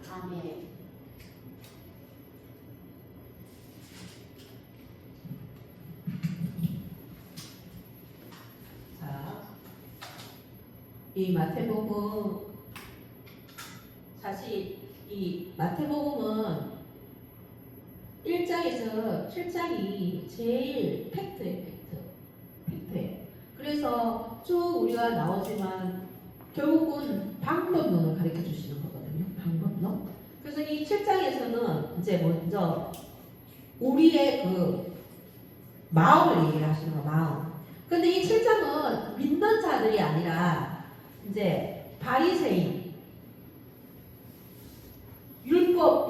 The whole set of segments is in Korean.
아멘. 자, 이 마태복음, 사실 이 마태복음은 1장에서 7장이 제일 팩트예요. 팩트예요. 그래서 쭉 우리가 나오지만 결국은 방법론을 가르쳐 주시는 거거든요. 방법론. 그래서 이 7장에서는 이제 먼저 우리의 그 마음을 얘기를 하시는 거, 마음. 근데 이 7장은 믿는 자들이 아니라 이제 바리새인, 율법,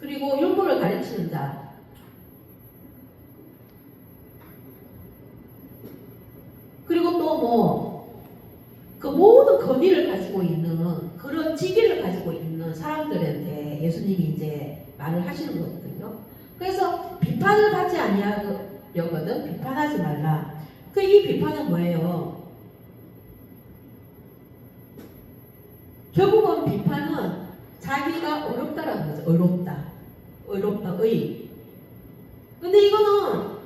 그리고 율법을 가르치는 자, 그리고 또 뭐 그 모든 권위를 가지고 있는 그런 직위를 가지고 있는 사람들한테 예수님이 이제 말을 하시는 거거든요. 그래서 비판을 받지 아니하려거든. 비판하지 말라. 그 이 비판은 뭐예요? 결국은 비판은 자기가 어렵다라는 거죠. 어렵다, 의. 근데 이거는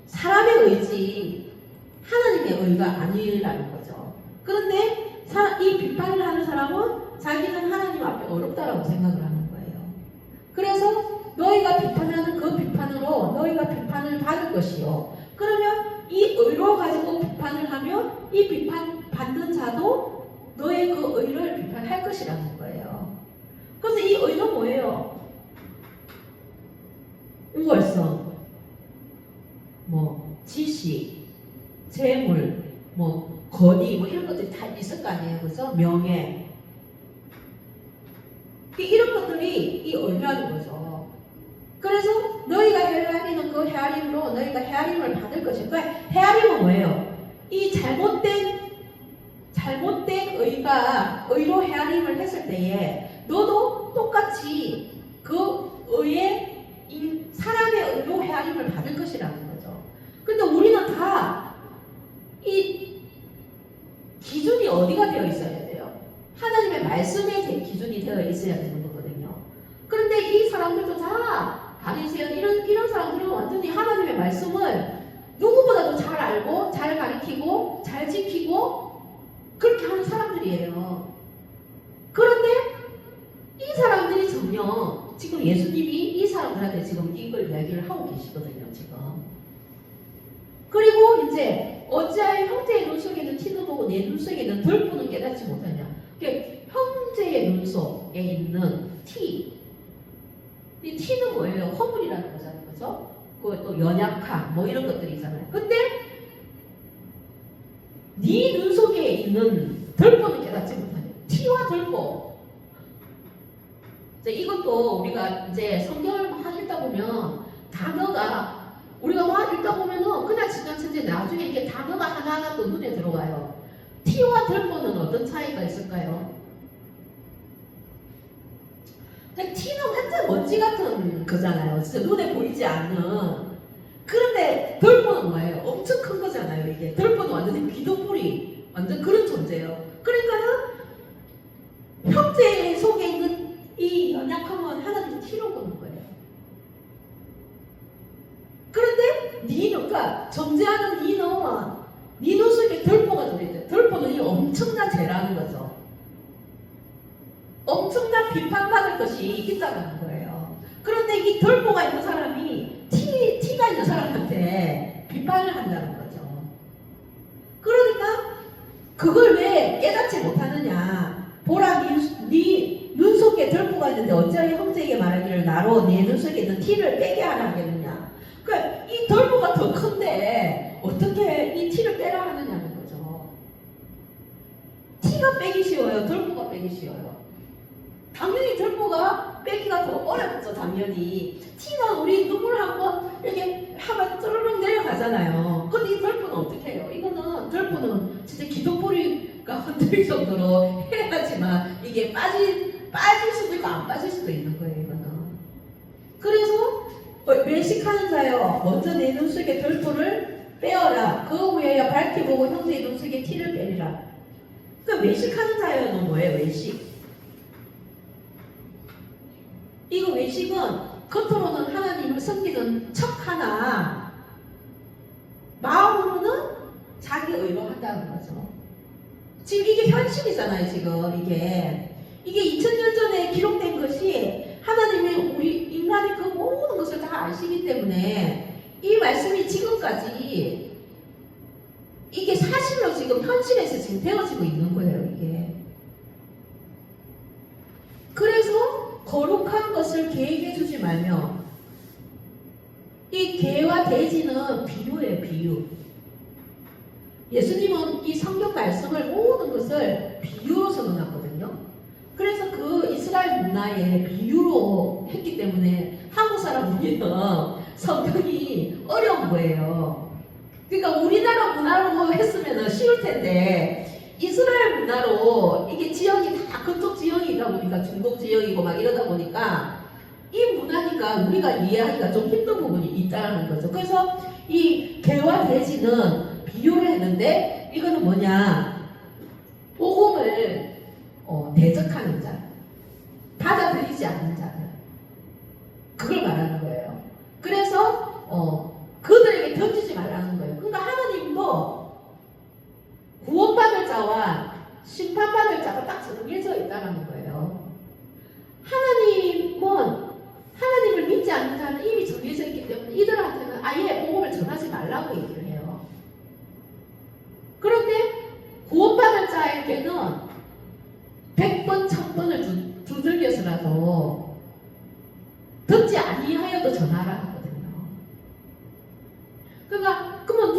사람의 의지, 하나님의 의가 아니라는 거죠. 그런데 이 비판을 하는 사람은 자기는 하나님 앞에 어렵다라고 생각을 하는 거예요. 그래서 너희가 비판하는 그 비판으로 너희가 비판을 받을 것이요. 그러면 이 의로 가지고 비판을 하면 이 비판 받는 자도 너의 그 의를 비판할 것이라는 거예요. 그래서 이 의는 뭐예요? 우월성, 뭐 지식, 재물, 뭐 권위, 뭐 이런 것들이 다 있을 거 아니에요, 그죠? 명예, 이런 것들이 이 의라는 거죠. 그래서 너희가 헤아리는 그 헤아림으로 너희가 헤아림을 받을 것이고, 헤아림은 뭐예요? 이 잘못된 의로 헤아림을 했을 때에 너도 똑같이 그 의의 사람의 의로 헤아림을 받을 것이라는 거죠. 근데 우리는 다 이 기준이 어디가 되어 있어야 돼요? 하나님의 말씀에 기준이 되어 있어야 되는 거거든요. 그런데 이 사람들도 다 바리새인 이런 사람들은 완전히 하나님의 말씀을 누구보다도 잘 알고 잘 가르치고 잘 지키고 그렇게 하는 사람들이에요. 그런데 이 사람들이 전혀 지금 예수님이 이 사람들한테 지금 이걸 이야기를 하고 계시거든요. 지금. 그리고 이제 어찌하여 형제의 눈 속에는 티도 보고 내 눈 속에는 덜보는 깨닫지 못하냐. 그러니까 형제의 눈 속에 있는 티. 이 티는 뭐예요? 허물이라는 거잖아요. 그죠? 또 연약함 뭐 이런 것들이 있잖아요. 근데 네 눈 속에 있는 덜보는 깨닫지 못하냐. 티와 덜보. 이것도 우리가 이제 성경을 막 읽다 보면 단어가 우리가 막 읽다 보면은 그냥 지나치지 나중에 이게 단어가 하나하나 또 눈에 들어와요. 티와 덜보는 어떤 차이가 있을까요? 티는 완전 먼지 같은 거잖아요. 진짜 눈에 보이지 않는. 그런데 덜보는 뭐예요? 엄청 큰 거잖아요. 이게 덜보는 완전히 기둥뿌리 완전 그런 존재예요. 그러니까는 형제 속에 있는 이 연약함은 하나님 티로 보는 거예요. 그런데 그러니까 존재하는 네 눈 속에 덜보가 들어있대요. 덜보는 이 엄청난 죄라는 거죠. 엄청난 비판받을 것이 있다는 거예요. 그런데 이 덜보가 있는 사람이 티가 있는 사람한테 비판을 한다는 거죠. 그러니까 그걸 왜 깨닫지 못하느냐. 보라, 네 눈 속에 덜보가 있는데 어찌하여 형제에게 말하기를 나로 네 눈 속에 있는 티를 빼게 하라 하겠느냐. 그러니까 이 덜보가 더 큰데 어떻게 이 티를 빼라 하느냐는 거죠. 티가 빼기 쉬워요? 덜보가 빼기 쉬워요? 당연히 덜보가 빼기가 더 어렵죠. 당연히. 티는 우리 눈물 한번 이렇게 하면 쩌르륵 내려가잖아요. 근데 이 덜보는 어떻게 해요? 이거는 덜보는 진짜 기둥뿌리가 흔들릴 정도로 해야지만 이게 빠질 수도 있고 안 빠질 수도 있는 거예요. 이거는. 그래서 외식하는 자여 먼저 내 눈 속에 덜보를 빼어라. 그 후에 밝히 보고 형제의 눈 속에 티를 빼리라. 그 외식하는 자여는 뭐예요? 외식. 이거 외식은 겉으로는 하나님을 섬기는 척하나 마음으로는 자기 의로 한다는 거죠. 지금 이게 현실이잖아요. 지금 이게 2000년 전에 기록된 것이 하나님이 우리 인간이 그 모든 것을 다 아시기 때문에 이 말씀이 지금까지 이게 사실로 지금 현실에서 지금 되어지고 있는 거예요. 이게. 그래서 거룩한 것을 계획해 주지 말며 이 개와 돼지는 비유예요. 비유. 예수님은 이 성경 말씀을 모든 것을 비유로 적어놨거든요. 그래서 그 이스라엘 문화에 비유로 했기 때문에 한국 사람 우리는 성경이 어려운 거예요. 그러니까 우리나라 문화로 했으면 쉬울 텐데 이스라엘 문화로 이게 지역이 다 그쪽 지역이다 보니까 중동 지역이고 막 이러다 보니까 이 문화니까 우리가 이해하기가 좀 힘든 부분이 있다는 거죠. 그래서 이 개와 돼지는 비유를 했는데 이거는 뭐냐? 복음을 대적하는 자, 받아들이지 않는 자들, 그걸 말하는 거예요. 그래서 그들에게 던지지 말라는 거예요. 그러니까 하나님도 구원받을 자와 심판받을 자가 딱 정해져 있다는 거예요. 하나님을 믿지 않는 자는 이미 정해져 있기 때문에 이들한테는 아예 복음을 전하지 말라고 얘기를 해요. 그런데 구원받을 자에게는 100번, 1000번을 두들겨서라도 듣지 아니하여도 전하라 하거든요. 그러니까 그러면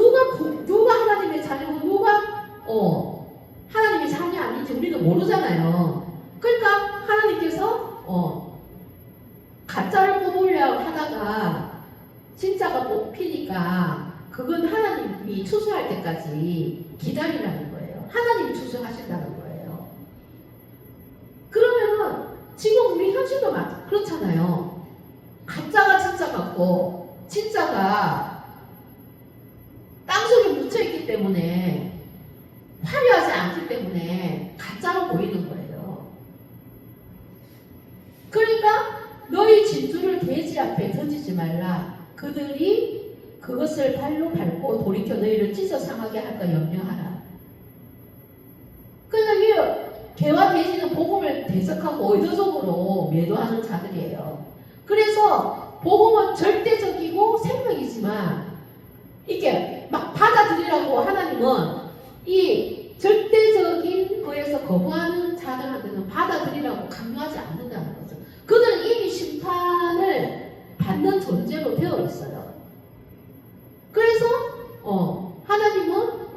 누가 하나님의 자녀고 누가 하나님의 자녀 아닌지 우리는 모르잖아요. 그러니까 하나님께서 가짜를 뽑으려 하다가 진짜가 뽑히니까 그건 하나님이 추수할 때까지 기다리라는 거예요. 하나님이 추수하신다는 거예요. 그러면은 지금 우리 현실도 그렇잖아요. 가짜가 진짜 같고 진짜가 땅속에 묻혀있기 때문에 화려하지 않기 때문에 가짜로 보이는 거예요. 그러니까 너희 진주를 돼지 앞에 던지지 말라. 그들이 그것을 발로 밟고 돌이켜 너희를 찢어 상하게 할까 염려하라. 그러니까 이 개와 돼지는 복음을 대적하고 의도적으로 매도하는 자들이에요. 그래서 복음은 절대적이고 생명이지만 이게 막 받아들이라고 하나님은 이 절대적인 거에서 거부하는 자들한테는 받아들이라고 강요하지 않는다는 거죠. 그들은 이미 심판을 받는 존재로 되어 있어요. 그래서 하나님은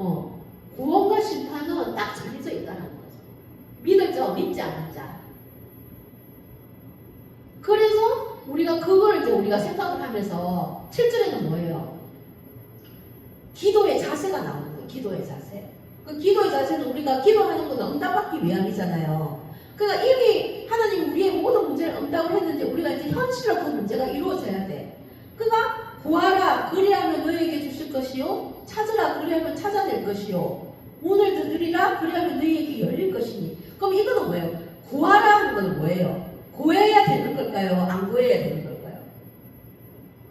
구원과 심판은 딱 정해져 있다는 거죠. 믿을 자, 믿지 않는 자. 그래서 우리가 그걸 이제 우리가 생각을 하면서 7절에는 뭐예요? 기도의 자세가 나오는 거예요. 기도의 자세. 그 기도의 자세는 우리가 기도하는 건 응답받기 위함이잖아요. 그러니까 이미 하나님 우리의 모든 문제를 응답을 했는데 우리가 이제 현실로 그 문제가 이루어져야 돼. 그러니까 구하라 그리하면 너희에게 주실 것이요 찾으라 그리하면 찾아낼 것이요 문을 두드리라 그리하면 너희에게 열릴 것이니. 그럼 이거는 뭐예요? 구하라 하는 건 뭐예요? 구해야 되는 걸까요? 안 구해야 되는 걸까요?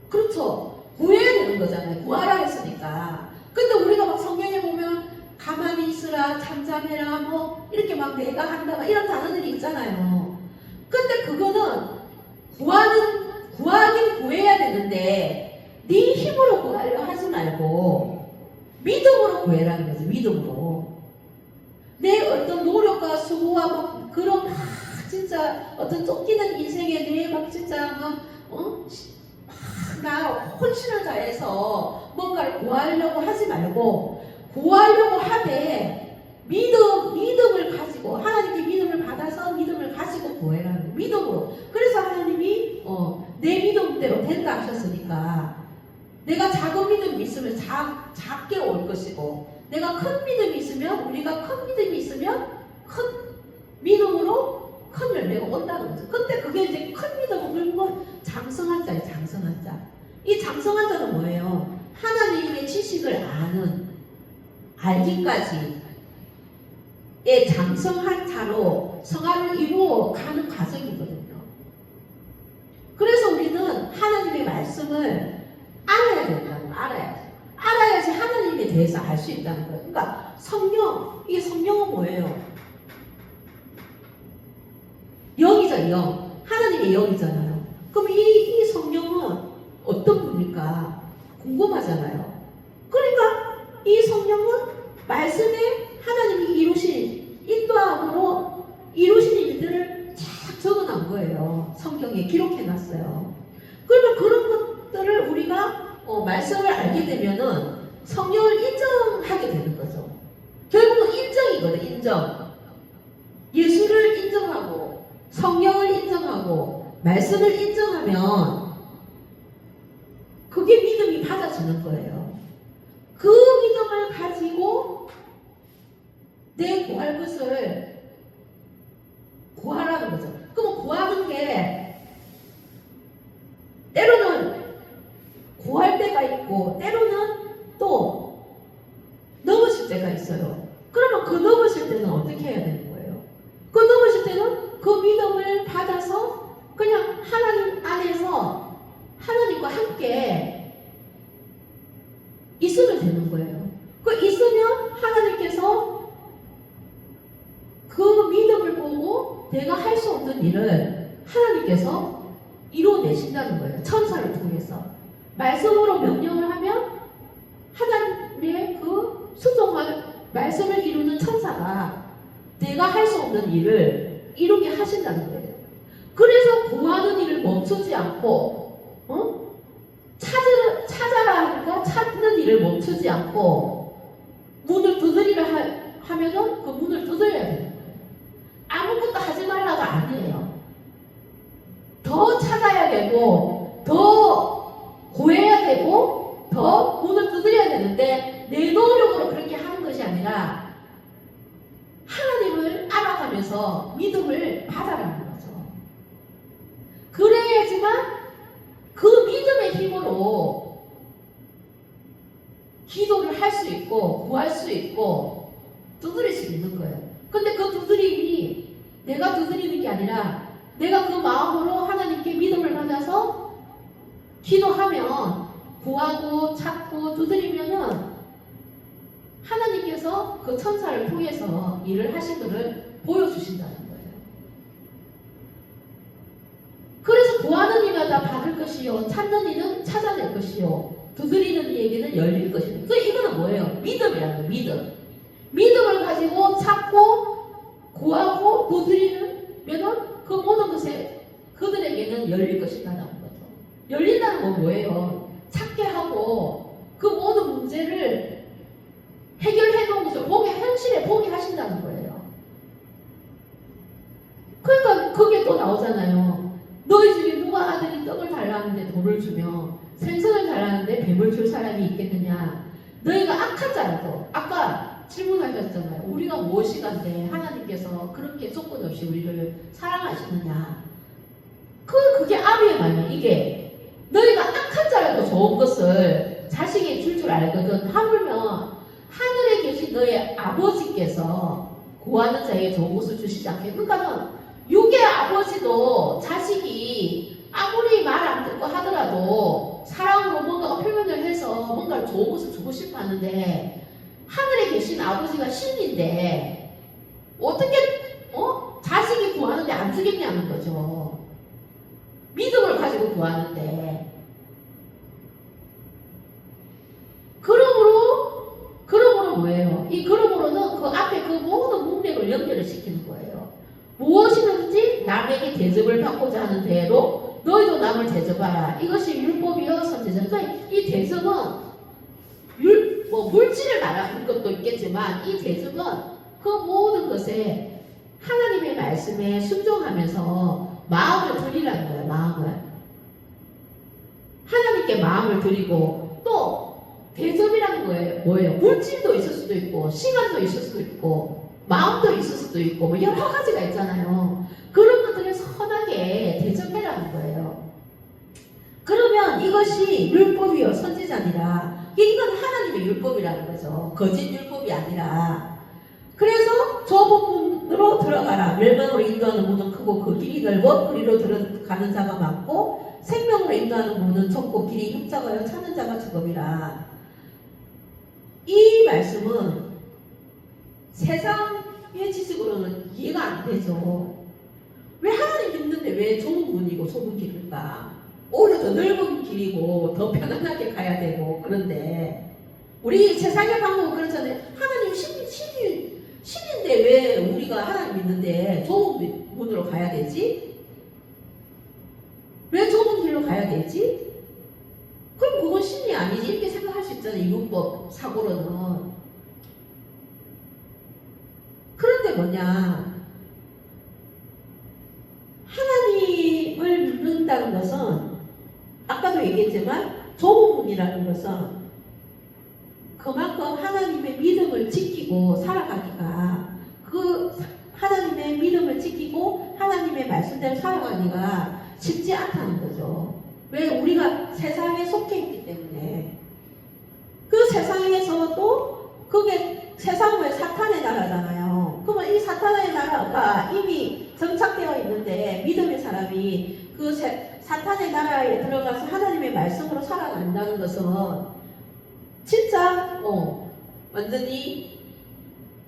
그렇죠. 구해야 되는 거잖아요. 구하라 했으니까. 근데 우리가 막 성경에 보면 가만히 있으라, 잠잠해라, 뭐 이렇게 막 내가 한다, 막 이런 단어들이 있잖아요. 근데 그거는 구하긴 구해야 되는데 네 힘으로 구하려 하지 말고 믿음으로 구해라는 거죠. 믿음으로. 내 어떤 노력과 수고와 막 그런 진짜 어떤 쫓기는 인생에 대해 막 진짜 나 혼신을 다해서 뭔가를 구하려고 하지 말고 구하려고 하되 믿음을 가지고 하나님께 믿음을 받아서 믿음을 가지고 구해라는 믿음으로. 그래서 하나님이 내 믿음대로 된다 하셨으니까 내가 작은 믿음이 있으면 작게 올 것이고 내가 큰 믿음이 있으면 우리가 큰 믿음이 있으면 큰 믿음으로 큰 열매가 온다는 거죠. 근데 그게 이제 큰 믿음을 물고 장성한 자예요. 장성한 자. 이 장성한 자는 뭐예요? 하나님의 지식을 알기까지 장성한 자로 성화를 이루어 가는 과정이거든요. 그래서 우리는 하나님의 말씀을 알아야 된다고, 알아야지 하나님에 대해서 알 수 있다는 거예요. 그러니까 성령, 이게 성령은 뭐예요? 영이죠, 영. 하나님의 영이잖아요. 그럼 이 성령은 어떤 분일까 궁금하잖아요. 그러니까 이 성령은 말씀에 하나님이 이루신 인도함으로 이루신 일들을 쫙 적어놓은 거예요. 성경에 기록해놨어요. 그러면 그런 것들을 우리가 말씀을 알게 되면은 성령을 인정하게 되는 거죠. 결국은 인정이거든, 인정. 예수를 인정하고 성령을 인정하고 말씀을 인정하면 그게 믿음이 받아지는 거예요. 그 믿음을 가지고 내 구할 것을 구하라는 거죠. 그럼 구하는 게 때로는 구할 때가 있고 때로는 또 넘으실 때가 있어요. 그러면 그 넘으실 때는 어떻게 해야 되는 거예요? 그 넘으실 때는 그 믿음을 받아서 그냥 하나님 안에서 하나님과 함께 있으면 되는 거예요. 그 있으면 하나님께서 그 믿음을 보고 내가 할 수 없는 일을 하나님께서 이루어내신다는 거예요. 천사를 통해서. 말씀으로 명령을 하면 하나님의 그 순종할 말씀을 이루는 천사가 내가 할 수 없는 일을 이루게 하신다는 거예요. 그래서 구하는 일을 멈추지 않고 찾아라 하니까 찾는 일을 멈추지 않고 문을 두드리라 하면은 그 문을 두드려야 되는 거예요. 아무것도 하지 말라가 아니에요. 더 찾아야 되고 더 구해야 되고 더 문을 두드려야 되는데 내 노력으로 그렇게 하는 것이 아니라 하나님을 알아가면서 믿음을 받아라는 거죠. 그래야지만 그 믿음의 힘으로 기도를 할 수 있고 구할 수 있고 두드릴 수 있는 거예요. 근데 그 두드림이 내가 두드리는 게 아니라 내가 그 마음으로 하나님께 믿음을 받아서 기도하면 구하고 찾고 두드리면은 하나님께서 그 천사를 통해서 일을 하신 것을 보여주신다는 거예요. 그래서 구하는 이마다 받을 것이요 찾는 이는 찾아낼 것이요 두드리는 이에게는 열릴 것이다. 그 이거는 뭐예요? 믿음이라는 거예요. 믿음을 가지고 찾고 구하고 두드리면은 그 모든 것에 그들에게는 열릴 것이다라는 거죠. 열린다는 건 뭐예요? 찾게 하고 그 모든 문제를 해결해 놓은 것을 현실에 보게 하신다는 거예요. 그러니까 그게 또 나오잖아요. 너희 집에 누가 아들이 떡을 달라는데 돌을 주며 생선을 달라는데 뱀을 줄 사람이 있겠느냐. 너희가 악한 자라도 아까 질문하셨잖아요. 우리가 무엇이간데 하나님께서 그렇게 조건 없이 우리를 사랑하시느냐. 그게 아비의 말이에요. 이게 너희가 악한 자라도 좋은 것을 자식이 줄 줄 알거든. 하물며 하늘에 계신 너의 아버지께서 구하는 자에게 좋은 것을 주시지 않게. 그러니까는 육의 아버지도 자식이 아무리 말 안 듣고 하더라도 사랑으로 뭔가 표현을 해서 뭔가 좋은 것을 주고 싶어 하는데 하늘에 계신 아버지가 신인데 어떻게 자식이 구하는데 안 주겠냐는 거죠. 믿음을 가지고 구하는데. 그러므로 뭐예요? 이 그러므로는 그 앞에 그 모든 문맥을 연결을 시키는 거예요. 무엇이든지 남에게 대접을 받고자 하는 대로 너희도 남을 대접하라. 이것이 율법이요 선지자. 그러니까 이 대접은 물질을 말하는 것도 있겠지만 이 대접은 그 모든 것에 하나님의 말씀에 순종하면서 마음을 드리라는 거예요. 마음을 하나님께 마음을 드리고 또 대접이라는 거예요. 뭐예요? 물질도 있을 수도 있고 시간도 있을 수도 있고 마음도 있을 수도 있고 뭐 여러 가지가 있잖아요. 그런 것들을 선하게 대접해라는 거예요. 그러면 이것이 율법이요 선지자니라. 이건 하나님의 율법이라는 거죠. 거짓 율법이 아니라. 그래서 좁은 문으로 들어가라. 멸망으로 인도하는 문은 크고 그 길이 넓어 그리로 들어가는 자가 많고 생명으로 인도하는 문은 좁고 길이 흉작하여 찾는 자가 적음이라. 이 말씀은 세상의 지식으로는 이해가 안 되죠. 왜 하나님 믿는데 왜 좁은 문이고 좁은 길일까? 오히려 더 넓은 길이고 더 편안하게 가야 되고. 그런데 우리 세상의 방법은 그렇잖아요. 하나님 신인데 왜 우리가 하나님 믿는데 좁은 문으로 가야 되지? 왜 좁은 길로 가야 되지? 그럼 그건 신이 아니지 이렇게 생각할 수 있잖아요. 율법 사고로는. 그런데 뭐냐, 하나님을 믿는다는 것은 아까도 얘기했지만 좁은 문이라는 것은 그만큼 하나님의 믿음을 지키고 살아가기가, 그 하나님의 믿음을 지키고 하나님의 말씀대로 살아가기가 쉽지 않다는 거죠. 왜? 우리가 세상에 속해 있기 때문에. 그 세상에서도 그게 세상은 사탄의 나라잖아요. 그러면 이 사탄의 나라가 이미 정착되어 있는데 믿음의 사람이 그 사탄의 나라에 들어가서 하나님의 말씀으로 살아간다는 것은 진짜 완전히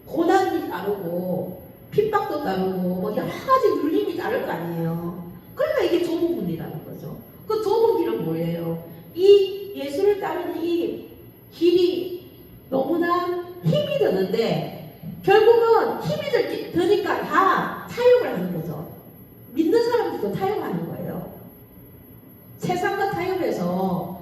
고난이 따르고 핍박도 따르고 뭐 여러 가지 눌림이 따를 거 아니에요. 그러니까 이게 좁은 문이라는 거죠. 그 좁은 길은 뭐예요? 이 예수를 따르는 이 길이 너무나 힘이 드는데 결국은 힘이 드니까 다 타협을 하는 거죠. 믿는 사람들도 타협하는 거예요. 세상과 타협해서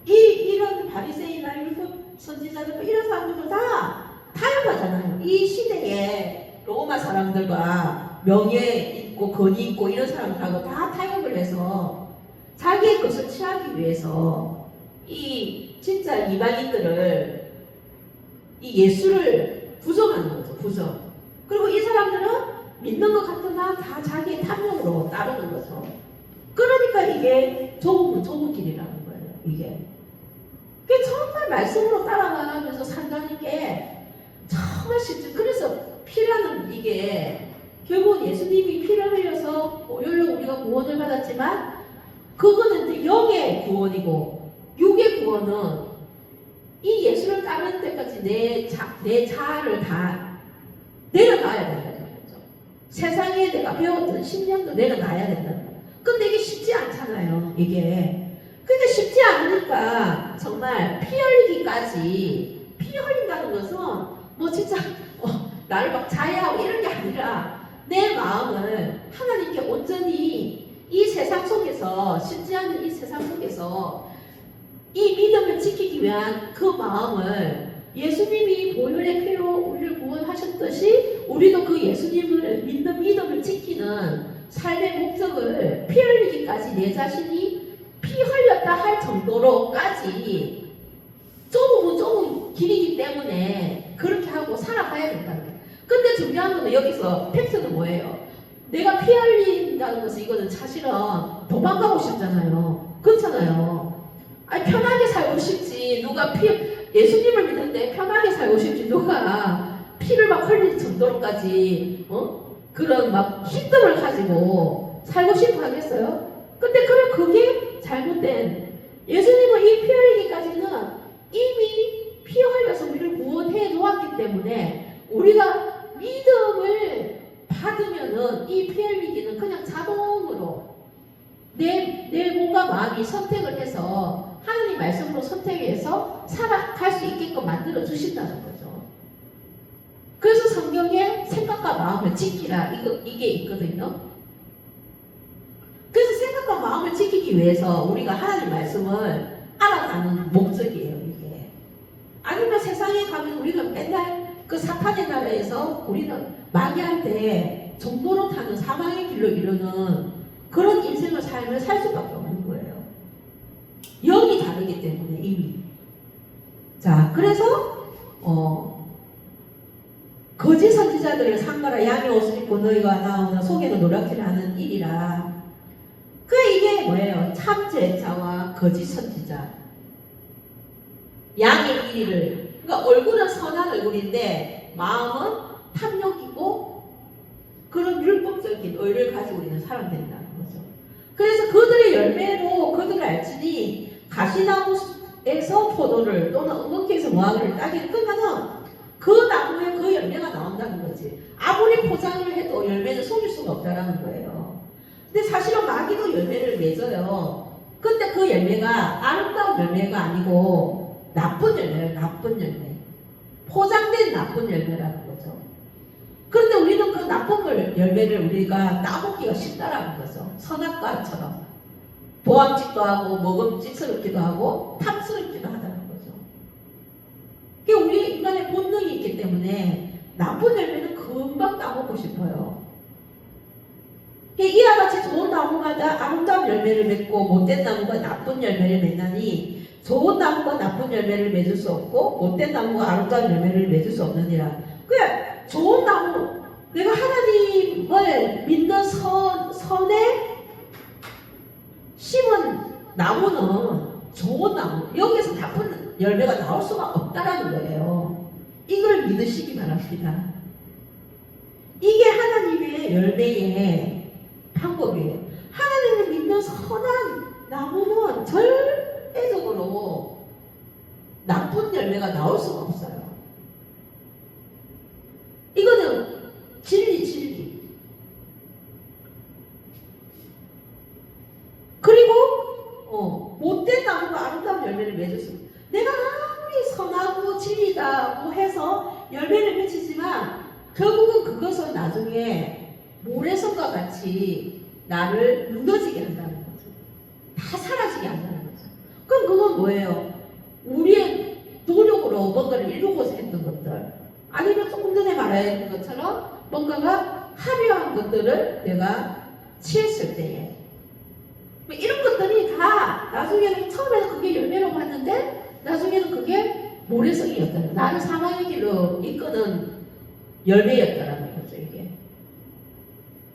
이런 바리새인이나 율법 선지자들 이런 사람들도 다 타협하잖아요. 이 시대에 로마 사람들과 명예 있고 권위 있고 이런 사람들하고 다 타협을 해서 자기의 것을 취하기 위해서 이 진짜 이방인들을 이 예수를 부정하는 거죠. 부정. 그리고 이 사람들은 믿는 것 같으나 다 자기의 탐욕으로 따르는 거죠. 그러니까 이게 좁은 길이라는 거예요. 이게. 그게 정말 말씀으로 따라가면서 산다는 게 정말 쉽죠. 그래서 피라는 이게 결국 예수님이 피를 흘려서 오히려 우리가 구원을 받았지만 그거는 영의 구원이고 육의 구원은 이 예수를 따르는 데까지 내 자아를 다 내려놔야 된다는 거죠. 세상에 내가 배웠던 신념도 내려놔야 된다는 거예요. 근데 이게 쉽지 않잖아요. 이게. 근데 쉽지 않으니까 정말 피 흘리기까지, 피 흘린다는 것은 뭐 진짜 나를 막 자해하고 이런 게 아니라 내 마음을 하나님께 온전히 이 세상 속에서, 쉽지 않은 이 세상 속에서 이 믿음을 지키기 위한 그 마음을 예수님이 보혈의 피로 우리를 구원하셨듯이 우리도 그 예수님을 믿는 믿음을 지키는 삶의 목적을 피 흘리기까지 내 자신이 피 흘렸다 할 정도로까지 좁은 길이기 때문에 그렇게 하고 살아가야 된다는 거예요. 근데 중요한 건 여기서 팩트는 뭐예요? 내가 피 흘린다는 것은 이거는 사실은 도망가고 싶잖아요. 그렇잖아요. 아니 편하게 살고 싶지 누가 예수님을 믿는데 편하게 살고 싶지 누가 피를 막 흘릴 정도로까지 그런 막 힘듦을 가지고 살고 싶어 하겠어요? 근데 그럼 그게 잘못된, 예수님은 이 피 흘리기까지는 이미 피 흘려서 우리를 구원해 놓았기 때문에 우리가 믿음을 받으면은 이 피 흘리기는 그냥 자동으로 내 몸과 마음이 선택을 해서 하나님 말씀으로 선택해서 살아갈 수 있게끔 만들어 주신다는 거죠. 그래서 성경에 생각과 마음을 지키라 이게 있거든요. 그래서 생각과 마음을 지키기 위해서 우리가 하나님 말씀을 알아가는 목적이에요. 이게. 아니면 세상에 가면 우리는 맨날 그 사탄의 나라에서 우리는 마귀한테 정도로 타는 사망의 길로 이르는 그런 인생을 삶을 살 수밖에 없는 거예요. 영이 다르기 때문에 이미. 자, 그래서 거짓 선지자들을 삼가라. 양의 옷을 입고 너희가 나오나 속에는 노랗기를 하는 일이라. 이게 뭐예요? 참제자와 거짓 선지자. 양의 일을. 그러니까 얼굴은 선한 얼굴인데 마음은 탐욕이고 그런 율법적인 의를 가지고 있는 사람들이라는 거죠. 그래서 그들의 열매로 그들을 알지니 가시나무에서 포도를 또는 은근키에서 무화과를 따기를 끄면은 그 나무에 그 열매가 나온다는 거지. 아무리 포장을 해도 열매는 속일 수가 없다라는 거예요. 근데 사실은 마귀도 열매를 맺어요. 근데 그 열매가 아름다운 열매가 아니고 나쁜 열매예요. 나쁜 열매. 포장된 나쁜 열매라는 거죠. 그런데 우리는 그 나쁜 열매를 우리가 따먹기가 쉽다라는 거죠. 선악과처럼. 보암직도 하고 먹음직스럽기도 하고 탐스럽기도 하다는 거죠. 그게 우리 인간의 본능이 있기 때문에 나쁜 열매는 금방 따먹고 싶어요. 이와 같이 좋은 나무마다 아름다운 열매를 맺고 못된 나무가 나쁜 열매를 맺나니 좋은 나무가 나쁜 열매를 맺을 수 없고 못된 나무가 아름다운 열매를 맺을 수 없느니라. 그래, 좋은 나무, 내가 하나님을 믿는 선에 심은 나무는 좋은 나무, 여기서 나쁜 열매가 나올 수가 없다라는 거예요. 이걸 믿으시기 바랍니다. 이게 하나님의 열매의 방법이에요. 하나님을 믿는 선한 나무는 절대적으로 나쁜 열매가 나올 수가 없어요. 이거는 진리. 그리고 못된 나무가 아름다운 열매를 맺을 수 있어요. 내가 아무리 선하고 진리다고 해서 열매를 맺히지만 결국은 그것은 나중에 모래성과 같이 나를 무너지게 한다는 거죠. 다 사라지게 한다는 거죠. 그럼 그건 뭐예요? 우리의 노력으로 뭔가를 이루고자 했던 것들, 아니면 조금 전에 말했던 것처럼 뭔가가 화려한 것들을 내가 취했을 때에 이런 것들이 다 나중에는 처음에는 그게 열매라고 했는데 나중에는 그게 모래성이었다는, 나를 사망의 길로 이끄는 열매였다라는 거죠. 이게.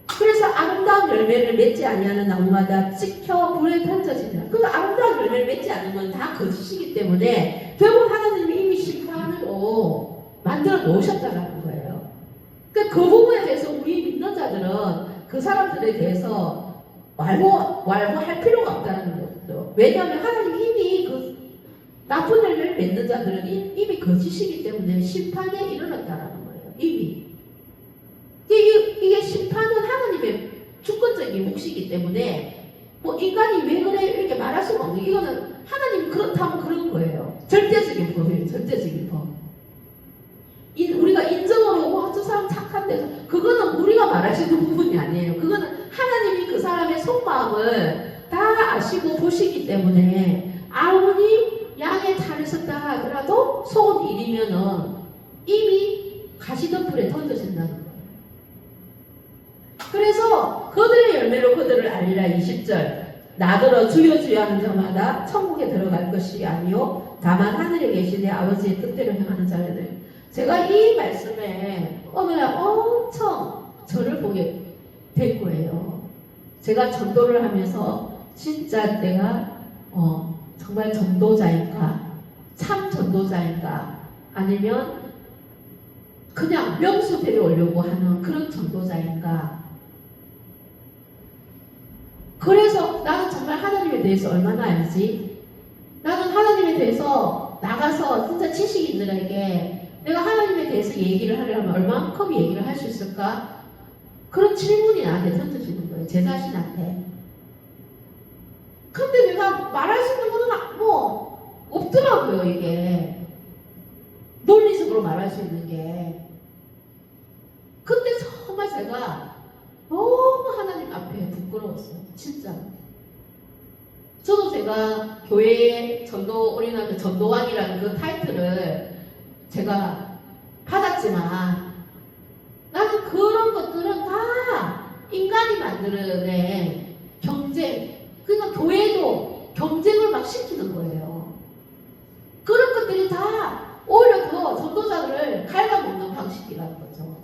그래서 아름다운 열매를 맺지 아니하는 나무마다 찍혀 불에 던져지는, 그 아름다운 열매를 맺지 않으면 다 거짓이기 때문에 결국 하나님이 이미 심판으로 만들어 놓으셨다라는 거예요. 그러니까 그 부분에 대해서 우리 믿는 자들은 그 사람들에 대해서 왈도할 필요가 없다는 거죠. 왜냐하면 하나님 이미 그 나쁜 열매를 맺는 자들은 이미 거짓이기 때문에 심판에 이르렀다라는 거예요. 이미. 이게 심판은 하나님의 주권적인 몫이기 때문에 뭐 인간이 왜 그래 이렇게 말할 수가 없는, 이거는 하나님이 그렇다면 그런 거예요. 절대적인 법이에요. 절대적인 법. 우리가 인정으로 저 사람 착한데, 그거는 우리가 말할 수 있는 부분이 아니에요. 그거는 하나님이 그 사람의 속마음을 다 아시고 보시기 때문에 아무리 양의 탈을 썼다 하더라도 속은 일이면은 이미 가시덤불에 던져진다는 거예요. 그래서 그들의 열매로 그들을 알리라. 20절. 나더러 주여 주여 하는 자마다 천국에 들어갈 것이 아니요 다만 하늘에 계신 내 아버지의 뜻대로 행하는 자들. 제가 이 말씀에 어느 날 엄청 저를 보게 된 거예요. 제가 전도를 하면서 진짜 내가 정말 전도자인가, 참 전도자인가, 아니면 그냥 명수 데려오려고 하는 그런 전도자인가. 그래서 나는 정말 하나님에 대해서 얼마나 알지? 나는 하나님에 대해서 나가서 진짜 지식인들에게 내가 하나님에 대해서 얘기를 하려면 얼만큼 얘기를 할 수 있을까? 그런 질문이 나한테 던져지는 거예요. 제 자신한테. 근데 내가 말할 수 있는 거는 뭐 없더라고요. 이게 논리적으로 말할 수 있는 게. 근데 정말 제가 너무 하나님 앞에 부끄러웠어요. 진짜. 저도 제가 교회의 전도 올인하는 전도왕이라는 그 타이틀을 제가 받았지만 나는 그런 것들은 다 인간이 만들어낸 경쟁, 그러니까 교회도 경쟁을 막 시키는 거예요. 그런 것들이 다 오히려 더 전도자들을 갉아먹는 방식이라는 거죠.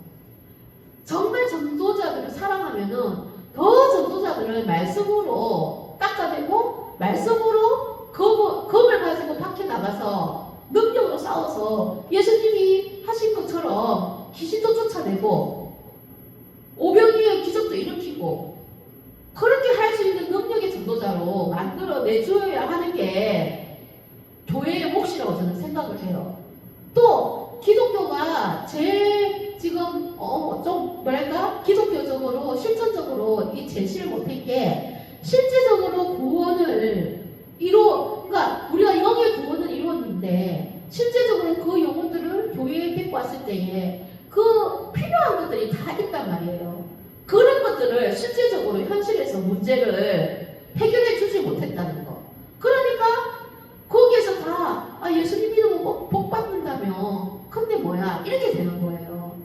정말 전도자들을 사랑하면은 더 전도자들을 말씀으로 닦아내고 말씀으로 검을 가지고 밖에 나가서 능력으로 싸워서 예수님이 하신 것처럼 귀신도 쫓아내고 쫓아내고 오병이의 기적도 일으키고 그렇게 할 수 있는 능력의 전도자로 만들어 내줘야 하는 게 교회의 몫이라고 저는 생각을 해요. 또 기독교가 제일 지금 좀 뭐랄까 기독교적으로 실천적으로 이 제시를 못한 게 실제적으로 구원을 그러니까 우리가 영의 구원을 이루었는데 실제적으로 그 영혼들을 교회에 데리고 왔을 때에 그 필요한 것들이 다 있단 말이에요. 그런 것들을 실제적으로 현실에서 문제를 해결해 주지 못했다는 거. 그러니까 거기에서 다 예수님 믿으면 복 받는다며 근데 뭐야 이렇게 되는 거예요.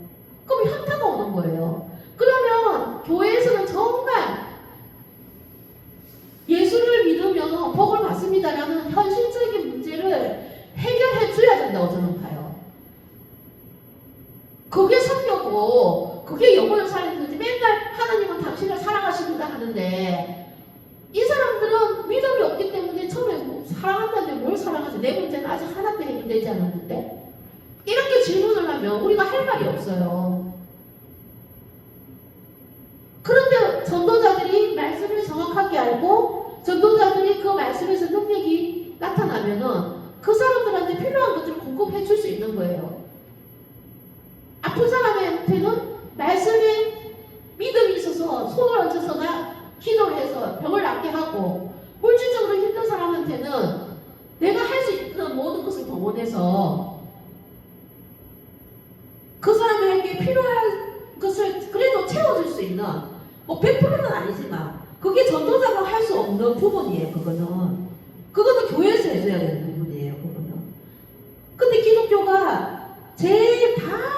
그럼 현타가 오는 거예요. 그러면 교회에서는 정말 예수를 믿으면 복을 받습니다라는 현실적인 문제를 해결해 줘야 된다고 저는 봐요. 그게 성경고 그게 영혼을 살리는 거지. 맨날 하나님은 당신을 사랑하십니다 하는데 이 사람들은 믿음이 없기 때문에 처음에 사랑한다는데 뭘 사랑하지? 내 문제는 아직 하나도 해결되지 않았는데 이렇게 질문을 하면 우리가 할 말이 없어요. 그런데 전도자들이 말씀을 정확하게 알고 전도자들이 그 말씀에서 능력이 나타나면은 그 사람들한테 필요한 것들을 공급해 줄 수 있는 거예요. 아픈 사람한테는 말씀에 믿음이 있어서 손을 얹어서나 기도를 해서 병을 낫게 하고 물질적으로 힘든 사람한테는 내가 할 수 있는 모든 것을 동원해서 그 사람에게 필요한 것을 그래도 채워줄 수 있는 100%는 아니지만 그게 전도자가 할 수 없는 부분이에요. 그거는 교회에서 해줘야 되는 부분이에요. 그거는. 근데 기독교가 제일 다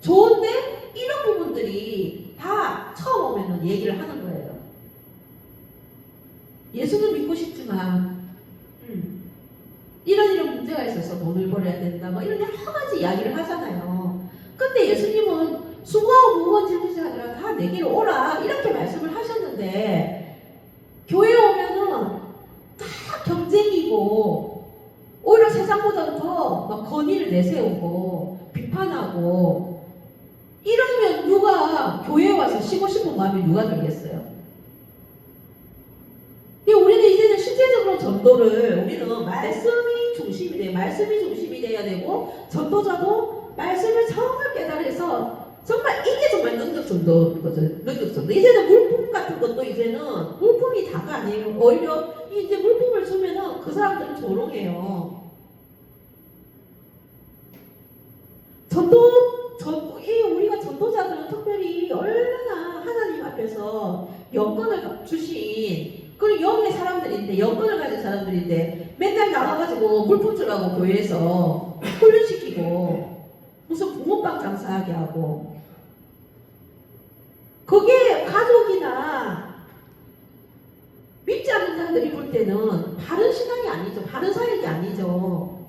좋은데 이런 부분들이 다 처음 오면은 얘기를 하는 거예요. 예수는 믿고 싶지만 이런 문제가 있어서 돈을 벌어야 된다 이런 여러 가지 이야기를 하잖아요. 근데 예수님은 수고하고 무거운 짐을 지자들아 다 내게로 오라 이렇게 말씀을 하셨는데 교회에 오면은 다 경쟁이고 오히려 세상보다 더 막 건의를 내세우고 비판하고 이러면 누가 교회에 와서 쉬고 싶은 마음이 누가 들겠어요? 우리는 이제는 실제적으로 전도를 우리는 말씀이 중심이 돼야 되고 전도자도 말씀을 정말 깨달아서 정말 이게 정말 능력 전도인 거죠. 능력 전도. 이제는 물품 같은 것도 이제는 물품이 다가 아니에요. 오히려 이제 물품을 주면은 그 사람들은 조롱해요. 우리가 전도자들은 특별히 얼마나 하나님 앞에서 영권을 주신 그리고 영의 사람들인데 영권을 가진 사람들인데 맨날 나와가지고 물품 주라고 교회에서 훈련시키고 무슨 붕어빵 장사하게 하고 그게 가족이나 믿지 않는 자들이 볼 때는 바른 신앙이 아니죠. 바른 사역이 아니죠.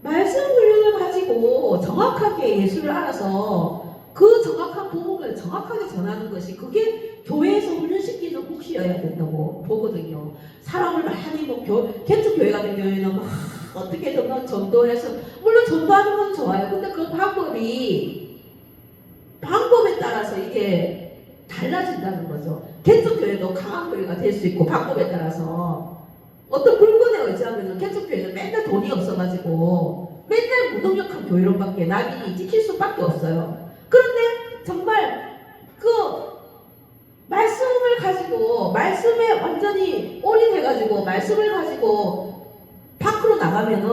말씀 훈련을 가지고 정확하게 예수를 알아서 그 정확한 복음을 정확하게 전하는 것이 그게 교회에서 훈련시키는 몫이어야 된다고 보거든요. 사람을 많이 개척교회 같은 경우에는 막 어떻게든 전도해서 물론 전도하는 건 좋아요. 근데 그 방법에 따라서 이게 달라진다는 거죠. 개척교회도 강한 교회가 될 수 있고 방법에 따라서 어떤 물건에 의지하면 개척교회는 맨날 돈이 없어가지고 맨날 무능력한 교회로밖에 낙인이 찍힐 수밖에 없어요. 그런데 정말 그 말씀을 가지고 말씀에 완전히 올인해가지고 말씀을 가지고 밖으로 나가면은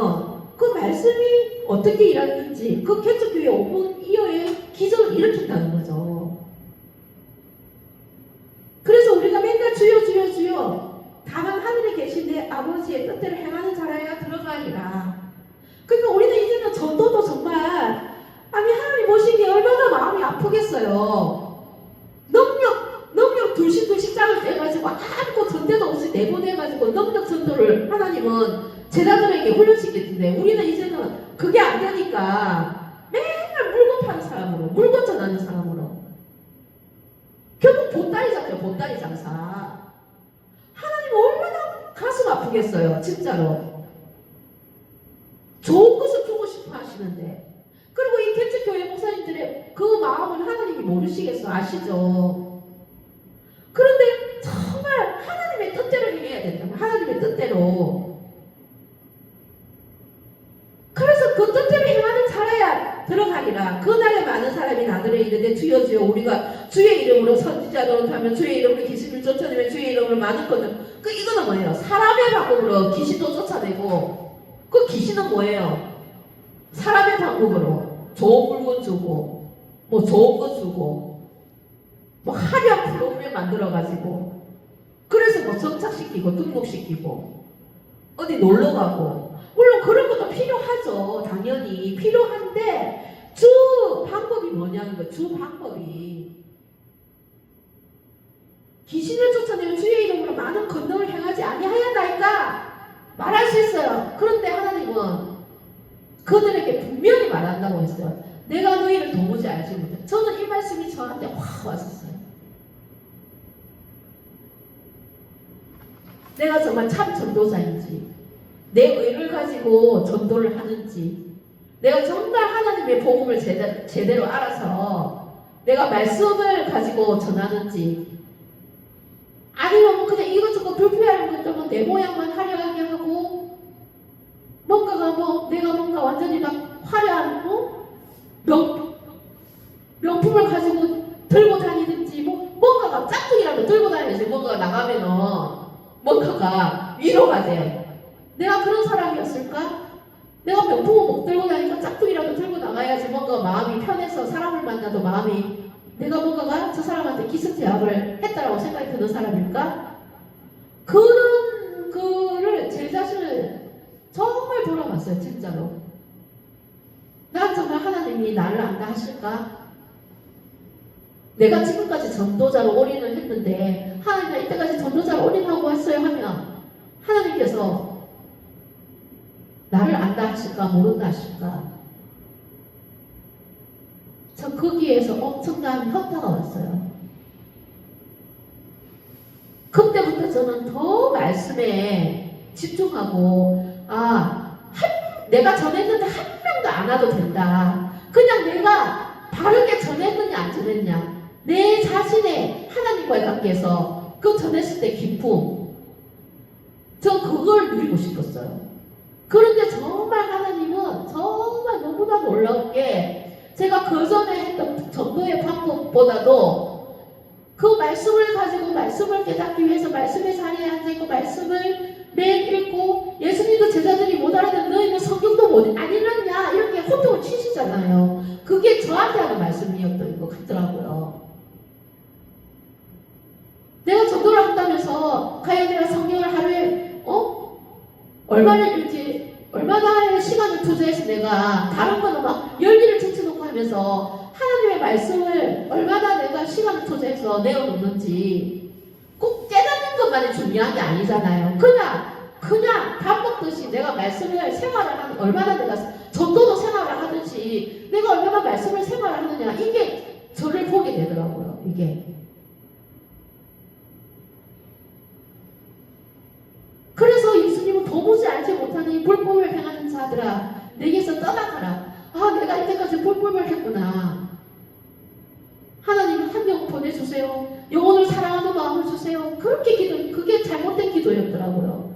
그 말씀이 어떻게 일하는지 그 개척교회 5분 이어의 기적을 일으킨다는 거죠. 그래서 우리가 맨날 주여 주여 주여 다만 하늘에 계신 내 아버지의 뜻대로 행하는 자라야 들어가리라. 그러니까 우리는 이제는 전도도 정말 하나님 보신 게 얼마나 마음이 아프겠어요. 능력 둘씩 짝을 떼가지고 아무것도 전대도 없이 내보내가지고 능력 전도를 하나님은 제자들에게 훈련시켰는데 우리는 이제는 그게 안 되니까 맨날 물건 파는 사람으로 물건 전하는 사람으로 결국 보따리 잡혀요. 보따리 장사. 하나님은 얼마나 가슴 아프겠어요. 진짜로. 좋은 것을 주고 싶어 하시는 하시는데. 그리고 이 개척교회 목사님들의 그 마음을 하나님이 모르시겠어? 아시죠? 그런데 정말 하나님의 뜻대로 행해야 된다. 하나님의 뜻대로. 그래서 그 뜻대로 행하는 자라야 들어가리라. 그날에 많은 사람이 나더러 이르되 주여 주여 우리가 주의 이름으로 선지자 노릇하면 주의 이름으로 귀신을 쫓아내면 주의 이름으로 많은 것을 이거는 뭐예요? 사람의 방법으로 귀신도 쫓아내고 그 귀신은 뭐예요? 사람의 방법으로 좋은 물건 주고 뭐 좋은 거 주고 뭐 화려한 프로그램 만들어가지고 그래서 뭐 정착시키고 등록시키고 어디 놀러가고 물론 그런 것도 필요하죠. 당연히 필요한데 주 방법이 뭐냐는 거예요. 주 방법이 귀신을 쫓아내면 주의 이름으로 많은 권능을 행하지 아니하였나이까 말할 수 있어요. 그런데 하나님은 그들에게 분명히 말한다고 했어요. 내가 너희를 도무지 알지 못해. 저는 이 말씀이 저한테 확 왔었어요. 내가 정말 참 전도사인지 내 의를 가지고 전도를 하는지 내가 정말 하나님의 복음을 제대로 알아서 내가 말씀을 가지고 전하는지 아니면 그냥 이것저것 불필요한 것들만 내 모양만 화려하게 하고 뭔가가 뭐 내가 뭔가 완전히 막 화려한 명품을 가지고 들고 다니든지 뭔가가 짝퉁이라도 들고 다니든지 뭔가가 나가면은 뭔가가 위로가 돼. 내가 그런 사람이었을까? 내가 명품을 못 들고 다니니까 짝퉁이라도 들고 나가야지 뭔가 마음이 편해서 사람을 만나도 마음이 내가 뭔가가 저 사람한테 기승제압을 했다라고 생각이 드는 사람일까? 그런 거를 제 자신을 정말 돌아봤어요. 진짜로. 난 정말 하나님이 나를 안다 하실까? 내가 지금까지 전도자로 올인을 했는데 하나님이 이때까지 전도자로 올인하고 왔어요 하면 하나님께서 나를 안다 하실까 모른다 하실까? 저 거기에서 엄청난 현타가 왔어요. 그때부터 저는 더 말씀에 집중하고 내가 전했는데 한 명도 안 와도 된다. 그냥 내가 바르게 전했느냐 안 전했냐 내 자신의 하나님과의 관계에서 그 전했을 때 기쁨 저 그걸 누리고 싶었어요. 그런데 정말 하나님은 정말 너무나 놀라운 게 제가 그 전에 했던 전도의 방법보다도 그 말씀을 가지고 말씀을 깨닫기 위해서 말씀의 자리에 앉아있고 말씀을 매일 읽고 예수님도 제자들이 못 알아듣는 너희는 성경도 안 읽었냐 이렇게 호통을 치시잖아요. 그게 저한테 하는 말씀이었던 것 같더라고요. 내가 전도를 한다면서 과연 내가 성경을 하루에 얼마나 시간을 투자해서 내가 다른 거는 막 열기를 제쳐놓고 하면서 하나님의 말씀을 얼마나 내가 시간을 투자해서 내어놓는지 꼭 깨닫는 것만이 중요한 게 아니잖아요. 그냥 밥 먹듯이 내가 말씀을 생활을 하는 얼마나 내가 전도도 생활을 하듯이 내가 얼마나 말씀을 생활을 하느냐 이게 저를 보게 되더라고요. 이게 그래서 예수님은 도무지 알지 못하는 이 불법을 행하는 자들아 내게서 떠나가라. 내가 이때까지 불법을 했구나. 하나님은 한 명 보내주세요. 영혼을 사랑하는 마음을 주세요. 그게 잘못된 기도였더라고요.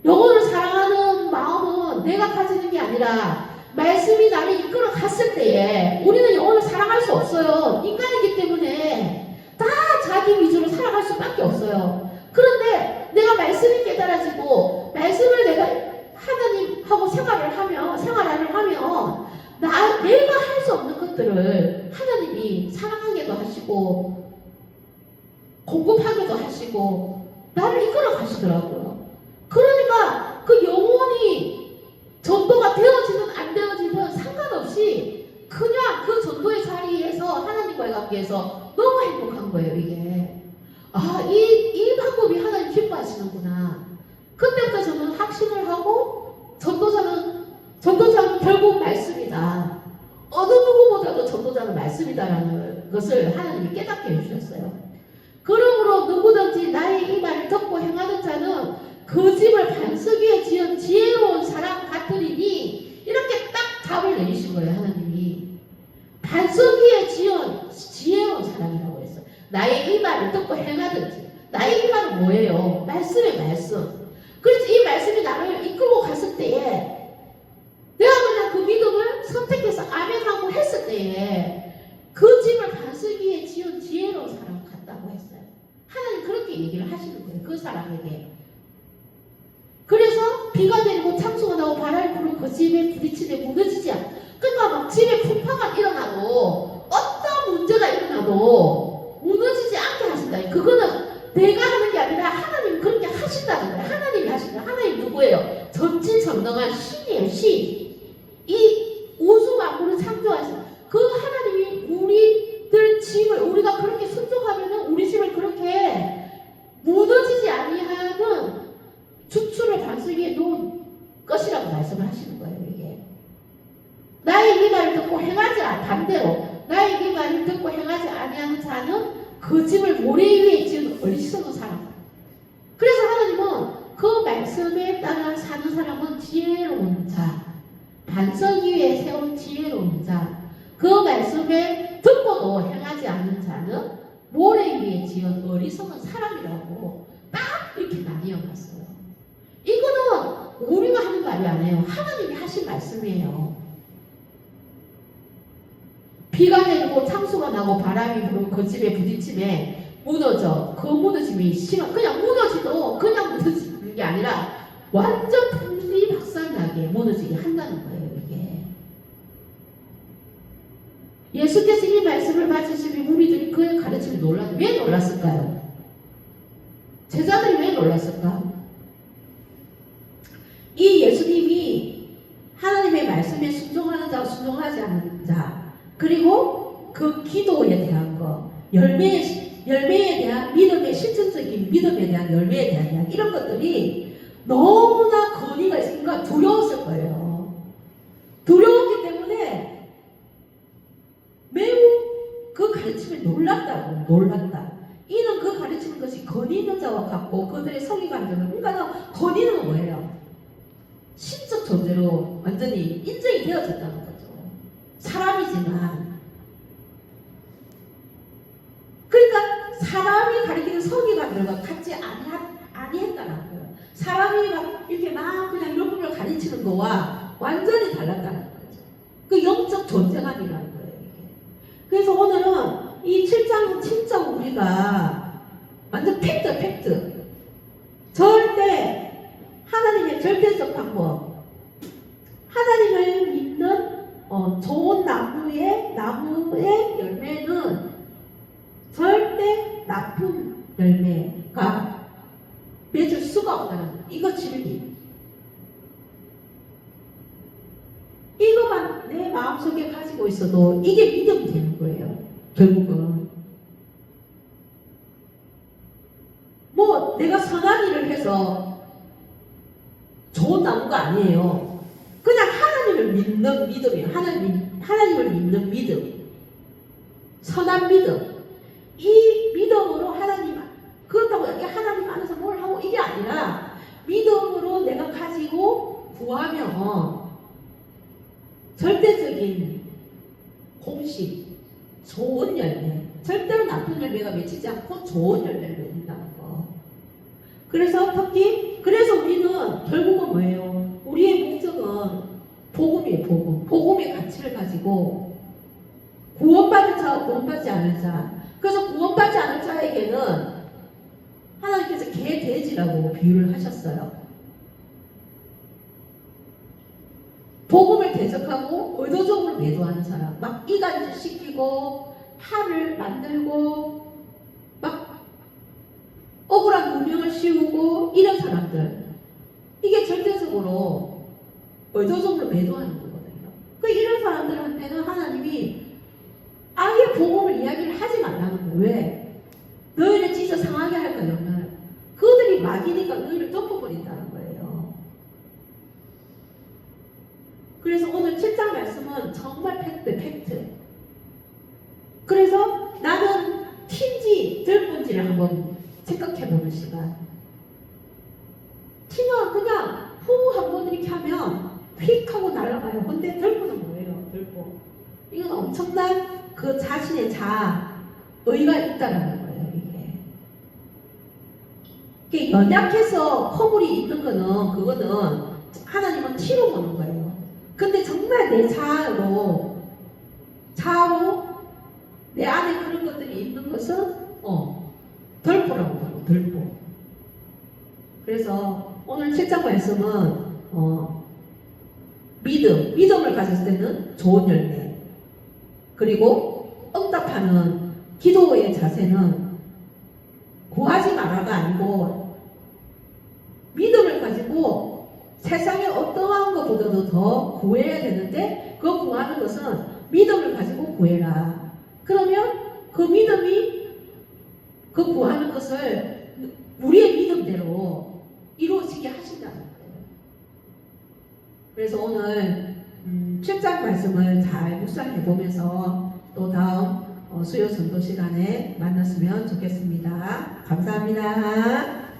영혼을 사랑하는 마음은 내가 가지는 게 아니라 말씀이 나를 이끌어 갔을 때에 우리는 영혼을 사랑할 수 없어요. 인간이기 때문에 다 자기 위주로 살아갈 수밖에 없어요. 그런데 내가 말씀이 깨달아지고 말씀을 내가 하나님하고 생활을 하면 내가 할 수 없는 것들을 하나님이 사랑하게도 하시고 공급하게도 하시고 나를 이끌어 가시더라고요. 그러니까 그 영혼이 전도가 되어지든 안 되어지든 상관없이 그냥 그 전도의 자리에서 하나님과의 관계에서 너무 행복한 거예요. 이게 이 방법이 하나님 기뻐하시는구나. 그때부터 저는 확신을 하고 전도자는 결국 말씀이다. 어느 누구보다도 전도자는 말씀이다라는 것을 하나님이 깨닫게 해주셨어요. 그러므로 누구든지 나의 이 말을 듣고 행하는 자는 그 집을 반석 위에 지은 지혜로운 사람 같으리니 이렇게 딱 답을 내리신 거예요. 하나님이 반석 위에 지은 지혜로운 사람이라고 했어요. 나의 이 말을 듣고 행하든지. 나의 이 말은 뭐예요? 말씀의 말씀. 그래서 이 말씀이 나를 이끌고 갔을 때에 내가 그냥 그 믿음을 선택해서 아멘하고 했을 때에 그 집을 반석 위에 지은 지혜로운 사람 같다고 했어요. 하나님 그렇게 얘기를 하시는 거예요. 그 사람에게. 그래서 비가 내리고 창수가 나고 바람이 불고 그 집에 부딪히되 무너지지 않아. 그러니까 막 집에 풍파가 일어나도 어떤 문제가 일어나도 무너지지 않게 하신다. 그거는 내가 하는 게 아니라 하나님이 그렇게 하신다는 거예요. 하나님이 하신다. 하나님 누구예요? 전지전능한 신이에요. 신. 이 우주 만물을 창조하신 그 하나님이 우리들 집을 우리가 그렇게 순종하면은 우리 집을 그렇게 무너지지 아니하는 주추를 반석 위에 놓은 것이라고 말씀을 하시는 거예요. 이게 나의 이 말을 듣고 행하지 반대로 나의 이 말을 듣고 행하지 아니하는 자는 그 집을 모래 위에 지은 어리석은 사람. 그래서 하나님은 그 말씀에 따라 사는 사람은 지혜로운 자, 반석 위에 세운 지혜로운 자, 그 말씀에 듣고도 행하지 않는 자는 모래 위에 지은 어리석은 사람이라고 딱 이렇게 나뉘어놨어요. 이거는 우리가 하는 말이 아니에요. 하나님이 하신 말씀이에요. 비가 내리고 창수가 나고 바람이 불고 그 집에 부딪힘에 무너져. 그 무너짐이 심한 그냥 무너지도 그냥 무너지는 게 아니라 완전 풍비박산나게 무너지게 한다는 거예요. 이게 예수께서 이 말씀을 받으시니 우리들이 그의 가르침에 놀랐어요. 왜 놀랐을까요? 제자들이 왜 놀랐을까? 이 예수님이 하나님의 말씀에 순종하는 자와 순종하지 않는 자 그리고 그 기도에 대한 거 열매에 대한 믿음의 실천적인 믿음에 대한 열매에 대한 이야기 이런 것들이 너무나 건의가 있으니까 두려웠을 거예요. 두려웠기 때문에 매우 그 가르침에 놀랐다. 이는 그 가르치는 것이 건의 있는 자와 같고 그들의 성의 감정은 그러니까 건의는 뭐예요? 신적 존재로 완전히 인정이 되어졌다는 거죠. 사람이지만 그러니까 사람이 가리키는 성의 감정과 같지 아니했다는 거예요. 사람이 막 이렇게 막 그냥 이런 걸 가르치는 거와 완전히 달랐다는 거죠. 그 영적 존재감이라는 거예요. 이게. 그래서 오늘은 이 7장은 진짜 우리가 완전 팩트. 절대 하나님의 절대적 방법. 하나님을 믿는 좋은 나무의 열매는 절대 나쁜 열매가 맺을 수가 없다는 거예요. 이거 진리. 이거만 내 마음속에 가지고 있어도 이게 믿음이 되는 거예요. 결국은 뭐 내가 선한 일을 해서 좋은 나무가 아니에요. 그냥 하나님을 믿는 믿음이에요. 하나님을 믿는 믿음, 선한 믿음. 이 믿음으로 그렇다고 이게 하나님 안에서 뭘 하고 이게 아니라 믿음으로 내가 가지고 구하면 절대적인 공식, 좋은 열매, 절대로 나쁜 열매가 맺히지 않고 좋은 열매를 맺는다는 거. 그래서 우리는 결국은 뭐예요? 우리의 목적은 복음이에요. 복음의 가치를 가지고 구원받은 자와 구원받지 않은 자. 그래서 구원받지 않은 자에게는 하나님께서 개, 돼지라고 비유를 하셨어요. 복음을 대적하고 의도적으로 매도하는 사람, 막 이간질 시키고 팔을 만들고 막 억울한 누명을 씌우고 이런 사람들, 이게 절대적으로 의도적으로 매도하는 거거든요. 이런 사람들한테는 하나님이 아예 복음을 이야기를 하지 말라는 거예요. 왜? 너희를 진짜 상하게 할 거냐면 그들이 막이니까 너희를 덮어버린다는 거예요. 그래서 오늘 7장 말씀은 정말 팩트. 그래서 나는 T인지 들본지를 한번 생각해보는 시간. T는 그냥 후 한번 이렇게 하면 휙 하고 날아가요. 근데 들보는 뭐예요? 들보. 이건 엄청난 그 자신의 자의가 있다라는 거예요. 이게 연약해서 허물이 있는 거는 그거는 하나님은 티로 보는 거예요. 근데 정말 내 자아로 내 안에 그런 것들이 있는 것은 덜보라고 봐요. 덜보. 그래서 오늘 7장 말씀은 믿음을 가졌을 때는 좋은 열매, 그리고 응답하는 기도의 자세는 구하지 말아가 아니고 믿음을 가지고 세상의 어떠한 것보다도 더 구해야 되는데 그 구하는 것은 믿음을 가지고 구해라. 그러면 그 믿음이 그 구하는 것을 우리의 믿음대로 이루어지게 하신다는 거예요. 그래서 오늘 7장 말씀을 잘 묵상해 보면서 또 다음 수요 전도 시간에 만났으면 좋겠습니다. 감사합니다.